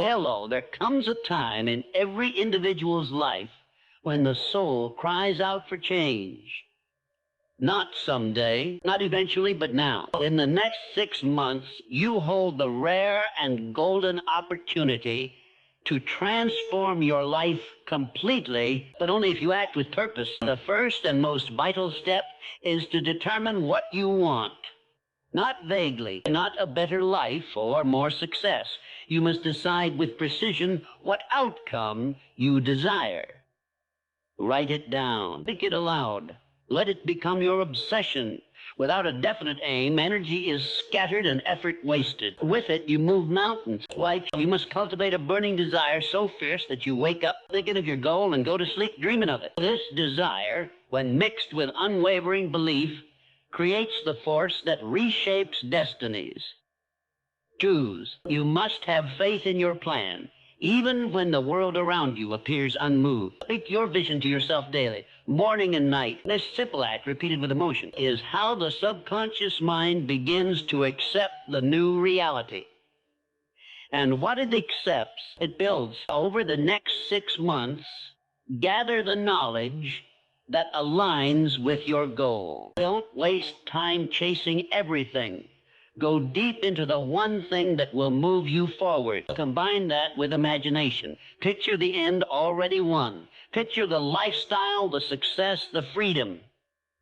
Hello, there comes a time in every individual's life when the soul cries out for change. Not someday, not eventually, but now. In the next 6 months, you hold the rare and golden opportunity to transform your life completely, but only if you act with purpose. The first and most vital step is to determine what you want. Not vaguely, not a better life or more success. You must decide with precision what outcome you desire. Write it down. Think it aloud. Let it become your obsession. Without a definite aim, energy is scattered and effort wasted. With it, you move mountains. Like, you must cultivate a burning desire so fierce that you wake up thinking of your goal and go to sleep dreaming of it. This desire, when mixed with unwavering belief, creates the force that reshapes destinies. Choose. You must have faith in your plan, even when the world around you appears unmoved. Speak your vision to yourself daily, morning and night. This simple act, repeated with emotion, is how the subconscious mind begins to accept the new reality. And what it accepts, it builds. Over the next 6 months, gather the knowledge that aligns with your goal. Don't waste time chasing everything. Go deep into the one thing that will move you forward. Combine that with imagination. Picture the end already won. Picture the lifestyle, the success, the freedom.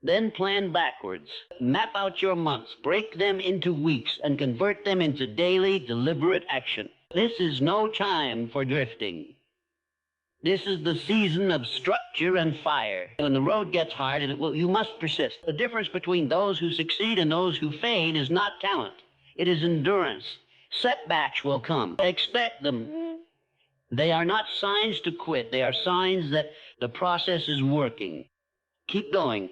Then plan backwards. Map out your months, break them into weeks, and convert them into daily, deliberate action. This is no time for drifting. This is the season of structure and fire. When the road gets hard, you must persist. The difference between those who succeed and those who fade is not talent. It is endurance. Setbacks will come. Expect them. They are not signs to quit. They are signs that the process is working. Keep going.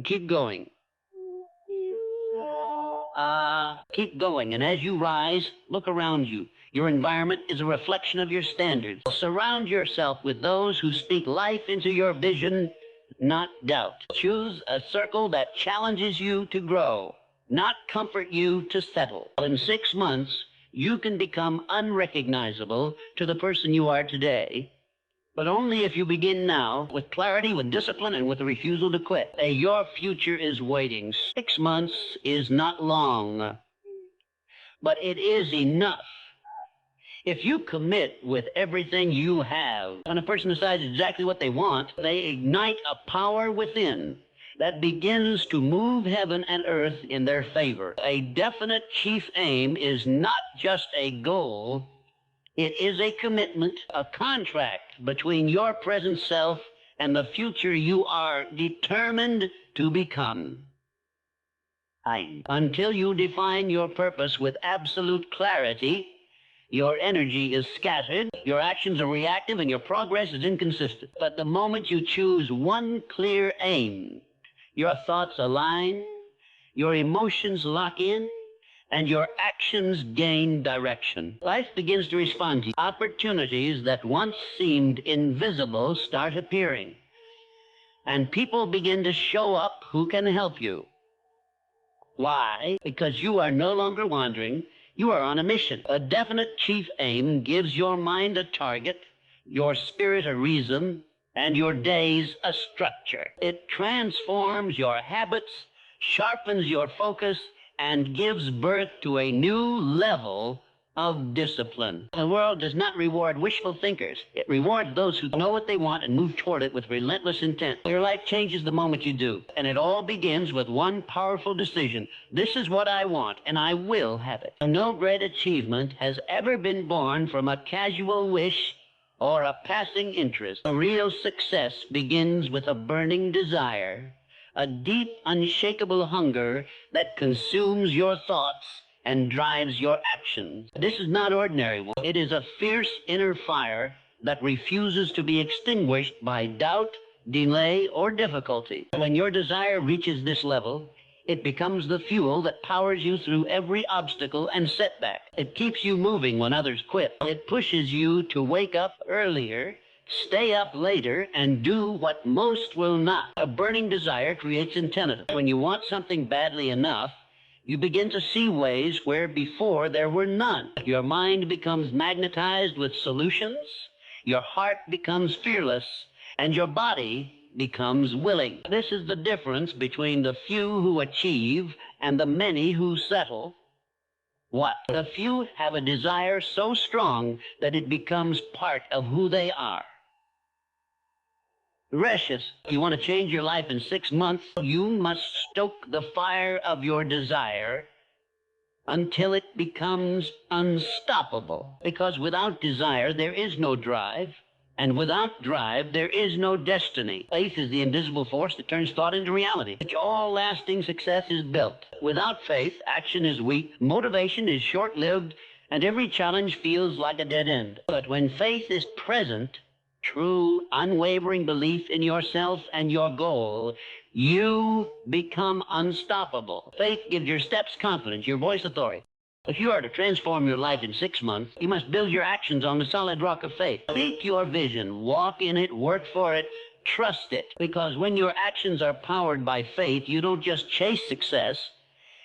Keep going. Keep going. And as you rise, look around you. Your environment is a reflection of your standards. Surround yourself with those who speak life into your vision, not doubt. Choose a circle that challenges you to grow, not comfort you to settle. In 6 months, you can become unrecognizable to the person you are today, but only if you begin now with clarity, with discipline, and with a refusal to quit. Your future is waiting. 6 months is not long, but it is enough. If you commit with everything you have, when a person decides exactly what they want, they ignite a power within that begins to move heaven and earth in their favor. A definite chief aim is not just a goal, it is a commitment, a contract between your present self and the future you are determined to become. Until you define your purpose with absolute clarity, your energy is scattered, your actions are reactive, and your progress is inconsistent. But the moment you choose one clear aim, your thoughts align, your emotions lock in, and your actions gain direction. Life begins to respond to you. Opportunities that once seemed invisible start appearing, and people begin to show up who can help you. Why? Because you are no longer wandering. You are on a mission. A definite chief aim gives your mind a target, your spirit a reason, and your days a structure. It transforms your habits, sharpens your focus, and gives birth to a new level of discipline. The world does not reward wishful thinkers. It rewards those who know what they want and move toward it with relentless intent. Your life changes the moment you do, and it all begins with one powerful decision. This is what I want, and I will have it. No great achievement has ever been born from a casual wish or a passing interest. A real success begins with a burning desire, a deep, unshakable hunger that consumes your thoughts and drives your actions. This is not ordinary one. It is a fierce inner fire that refuses to be extinguished by doubt, delay, or difficulty. When your desire reaches this level, it becomes the fuel that powers you through every obstacle and setback. It keeps you moving when others quit. It pushes you to wake up earlier, stay up later, and do what most will not. A burning desire creates intensity. When you want something badly enough, You begin to see ways where before there were none. Your mind becomes magnetized with solutions, your heart becomes fearless, and your body becomes willing. This is the difference between the few who achieve and the many who settle. What? The few have a desire so strong that it becomes part of who they are. Precious, you want to change your life in 6 months, you must stoke the fire of your desire until it becomes unstoppable. Because without desire, there is no drive. And without drive, there is no destiny. Faith is the invisible force that turns thought into reality. All lasting success is built. Without faith, action is weak, motivation is short-lived, and every challenge feels like a dead end. But when faith is present, true, unwavering belief in yourself and your goal, you become unstoppable. Faith gives your steps confidence, your voice authority. If you are to transform your life in 6 months, you must build your actions on the solid rock of faith. Speak your vision, walk in it, work for it, trust it. Because when your actions are powered by faith, you don't just chase success,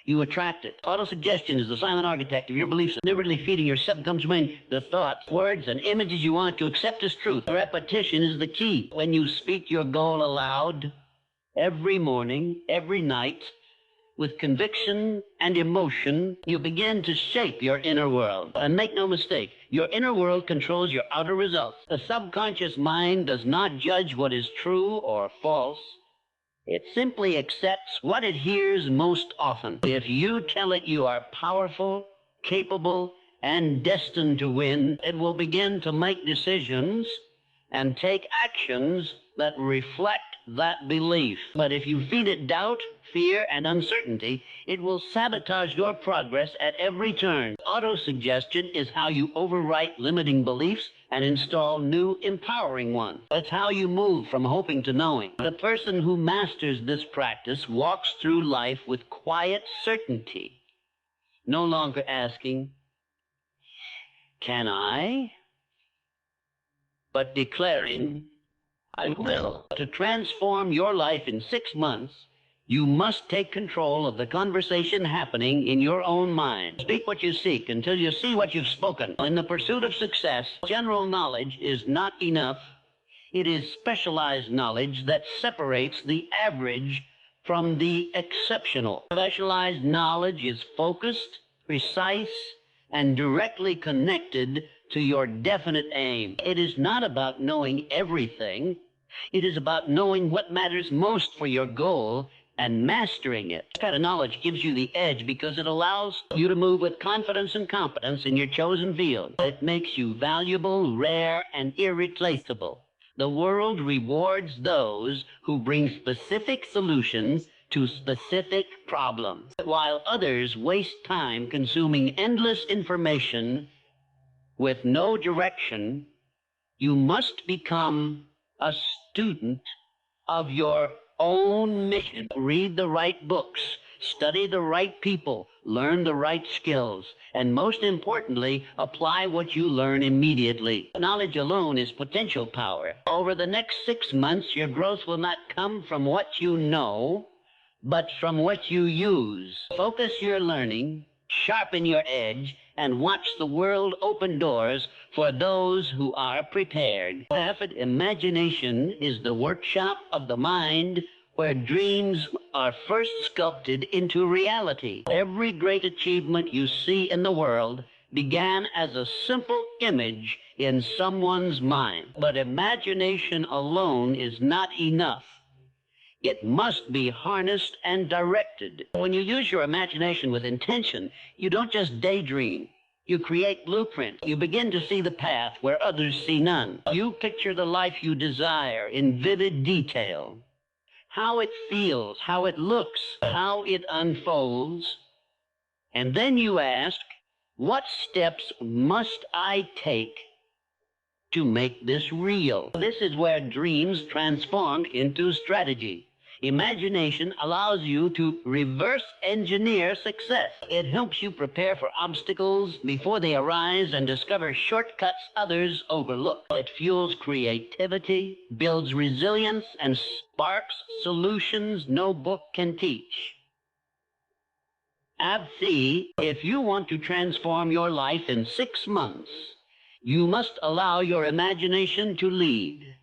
you attract it. Autosuggestion is the silent architect of your beliefs. Deliberately feeding your subconscious mind the thoughts, words, and images you want to accept as truth. Repetition is the key. When you speak your goal aloud, every morning, every night, with conviction and emotion, you begin to shape your inner world. And make no mistake, your inner world controls your outer results. The subconscious mind does not judge what is true or false. It simply accepts what it hears most often. If you tell it you are powerful, capable, and destined to win, it will begin to make decisions and take actions that reflect that belief. But if you feed it doubt, fear, and uncertainty, it will sabotage your progress at every turn. Autosuggestion is how you overwrite limiting beliefs and install new empowering ones. That's how you move from hoping to knowing. The person who masters this practice walks through life with quiet certainty, no longer asking, "Can I?" but declaring, "I will." To transform your life in 6 months, you must take control of the conversation happening in your own mind. Speak what you seek until you see what you've spoken. In the pursuit of success, general knowledge is not enough. It is specialized knowledge that separates the average from the exceptional. Specialized knowledge is focused, precise, and directly connected to your definite aim. It is not about knowing everything. It is about knowing what matters most for your goal and mastering it. This kind of knowledge gives you the edge because it allows you to move with confidence and competence in your chosen field. It makes you valuable, rare, and irreplaceable. The world rewards those who bring specific solutions to specific problems, while others waste time consuming endless information with no direction. You must become a student of your own mission. Read the right books, study the right people, learn the right skills, and most importantly, apply what you learn immediately. Knowledge alone is potential power. Over the next 6 months, your growth will not come from what you know, but from what you use. Focus your learning, sharpen your edge, and watch the world open doors for those who are prepared. Imagination is the workshop of the mind where dreams are first sculpted into reality. Every great achievement you see in the world began as a simple image in someone's mind. But imagination alone is not enough. It must be harnessed and directed. When you use your imagination with intention, you don't just daydream. You create blueprints. You begin to see the path where others see none. You picture the life you desire in vivid detail. How it feels, how it looks, how it unfolds. And then you ask, what steps must I take to make this real? This is where dreams transform into strategy. Imagination allows you to reverse engineer success. It helps you prepare for obstacles before they arise and discover shortcuts others overlook. It fuels creativity, builds resilience, and sparks solutions no book can teach. Abthi, if you want to transform your life in 6 months, you must allow your imagination to lead,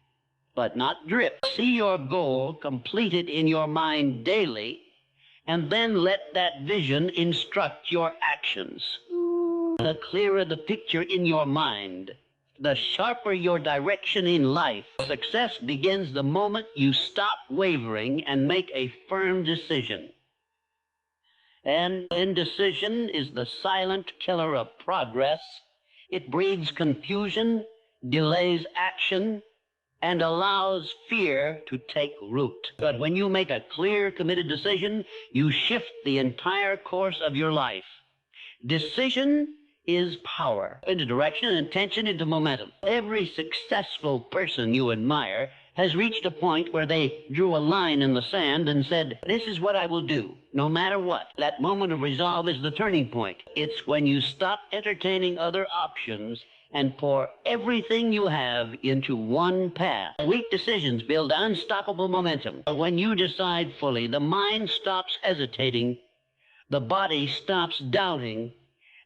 but not drip. See your goal completed in your mind daily, and then let that vision instruct your actions. The clearer the picture in your mind, the sharper your direction in life. Success begins the moment you stop wavering and make a firm decision. And indecision is the silent killer of progress. It breeds confusion, delays action, and allows fear to take root. But when you make a clear, committed decision, you shift the entire course of your life. Decision is power. Into direction and intention into momentum. Every successful person you admire has reached a point where they drew a line in the sand and said, this is what I will do, no matter what. That moment of resolve is the turning point. It's when you stop entertaining other options and pour everything you have into one path. Weak decisions build unstoppable momentum. When you decide fully, the mind stops hesitating, the body stops doubting,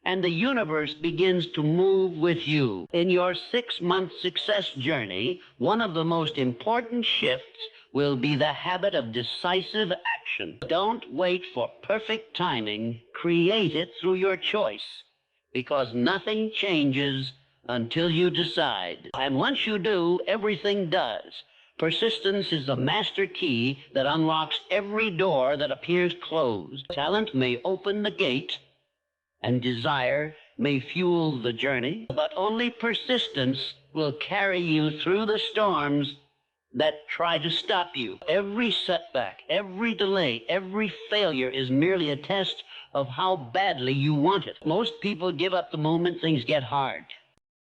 and the universe begins to move with you. In your 6-month success journey, one of the most important shifts will be the habit of decisive action. Don't wait for perfect timing. Create it through your choice, because nothing changes until you decide. And once you do, everything does. Persistence is the master key that unlocks every door that appears closed. Talent may open the gate, and desire may fuel the journey, but only persistence will carry you through the storms that try to stop you. Every setback, every delay, every failure is merely a test of how badly you want it. Most people give up the moment things get hard.